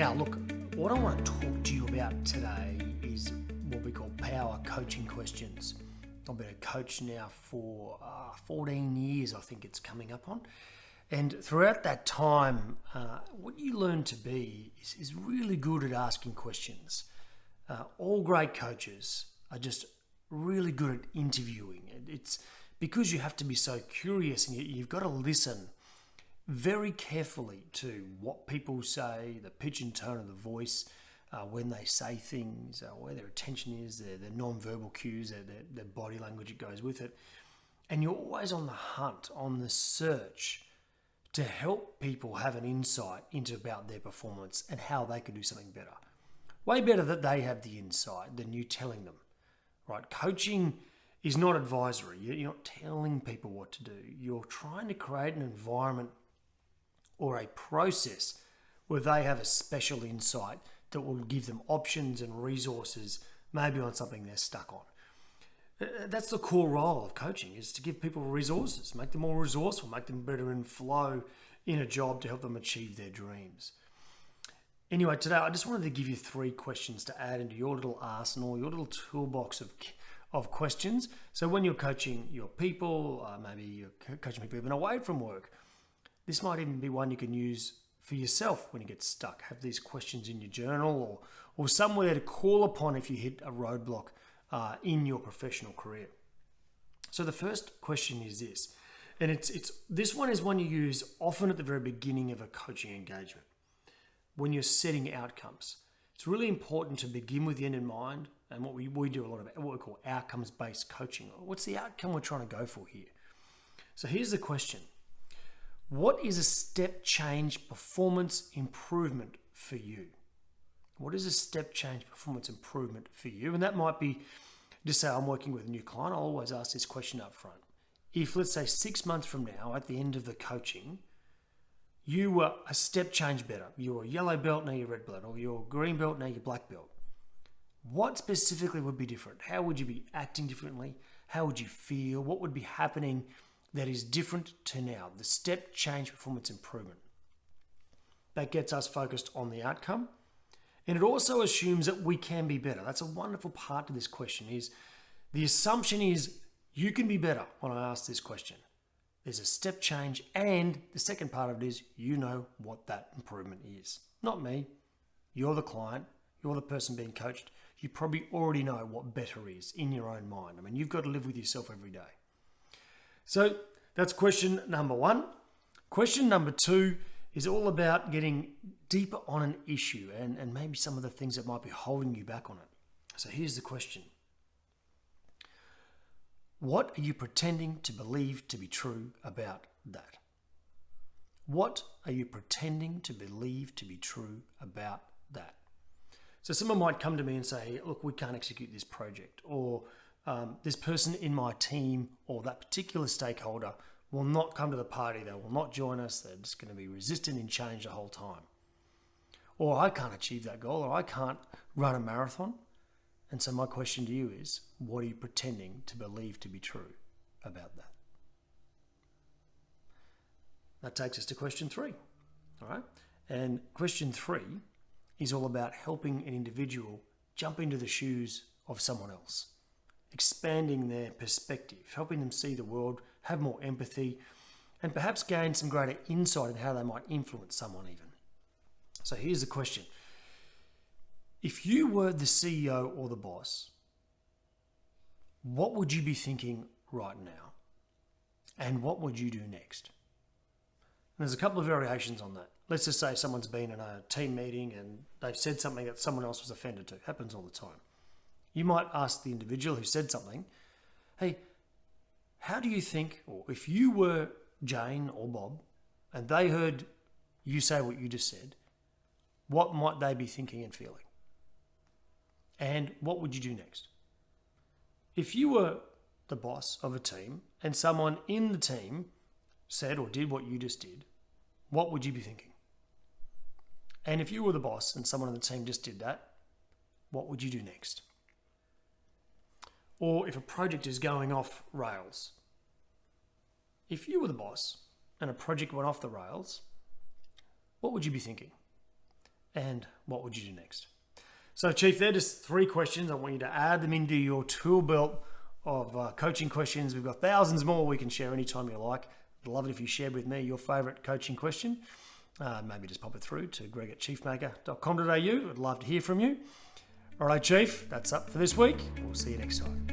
Now, look, what I want to talk to you about today is what we call power coaching questions. I've been a coach now for 14 years, I think it's coming up on. And throughout that time, what you learn to be is really good at asking questions. All great coaches are just really good at interviewing. It's because you have to be so curious and you've got to listen very carefully to what people say, the pitch and tone of the voice, when they say things, where their attention is, their non-verbal cues, their body language that goes with it. And you're always on the hunt, on the search to help people have an insight into about their performance and how they could do something better. Way better that they have the insight than you telling them, right? Coaching is not advisory. You're not telling people what to do. You're trying to create an environment or a process where they have a special insight that will give them options and resources, maybe on something they're stuck on. That's the core role of coaching, is to give people resources, make them more resourceful, make them better in flow in a job to help them achieve their dreams. Anyway, today I just wanted to give you 3 questions to add into your little arsenal, your little toolbox of questions. So when you're coaching your people, maybe you're coaching people even away from work, this might even be one you can use for yourself when you get stuck. Have these questions in your journal or somewhere to call upon if you hit a roadblock in your professional career. So the first question is this, and this one is one you use often at the very beginning of a coaching engagement when you're setting outcomes. It's really important to begin with the end in mind, and what we do a lot of what we call outcomes-based coaching. What's the outcome we're trying to go for here? So here's the question. What is a step change performance improvement for you? What is a step change performance improvement for you? And that might be, just say I'm working with a new client, I'll always ask this question up front. If, let's say, 6 months from now, at the end of the coaching, you were a step change better, you're a yellow belt, now you're red belt, or you're a green belt, now you're black belt, what specifically would be different? How would you be acting differently? How would you feel? What would be happening that is different to now? The step change performance improvement. That gets us focused on the outcome. And it also assumes that we can be better. That's a wonderful part to this question, is the assumption is you can be better when I ask this question. There's a step change, and the second part of it is you know what that improvement is. Not me. You're the client. You're the person being coached. You probably already know what better is in your own mind. I mean, you've got to live with yourself every day. So that's question number 1. Question number 2 is all about getting deeper on an issue and maybe some of the things that might be holding you back on it. So here's the question. What are you pretending to believe to be true about that? What are you pretending to believe to be true about that? So someone might come to me and say, look, we can't execute this project, or this person in my team or that particular stakeholder will not come to the party. They will not join us. They're just going to be resistant in change the whole time. Or I can't achieve that goal, or I can't run a marathon. And so my question to you is, what are you pretending to believe to be true about that? That takes us to question 3. All right. And question 3 is all about helping an individual jump into the shoes of someone else, expanding their perspective, helping them see the world, have more empathy, and perhaps gain some greater insight in how they might influence someone even. So here's the question. If you were the CEO or the boss, what would you be thinking right now? And what would you do next? And there's a couple of variations on that. Let's just say someone's been in a team meeting and they've said something that someone else was offended to. Happens all the time. You might ask the individual who said something, hey, how do you think, or if you were Jane or Bob and they heard you say what you just said, what might they be thinking and feeling? And what would you do next? If you were the boss of a team and someone in the team said or did what you just did, what would you be thinking? And if you were the boss and someone on the team just did that, what would you do next? Or if a project is going off rails, if you were the boss and a project went off the rails, what would you be thinking? and what would you do next? So, Chief, they're just 3 questions. I want you to add them into your tool belt of coaching questions. We've got thousands more we can share anytime you like. I'd love it if you shared with me your favourite coaching question. Maybe just pop it through to greg@chiefmaker.com.au. I'd love to hear from you. All right, Chief, that's up for this week. We'll see you next time.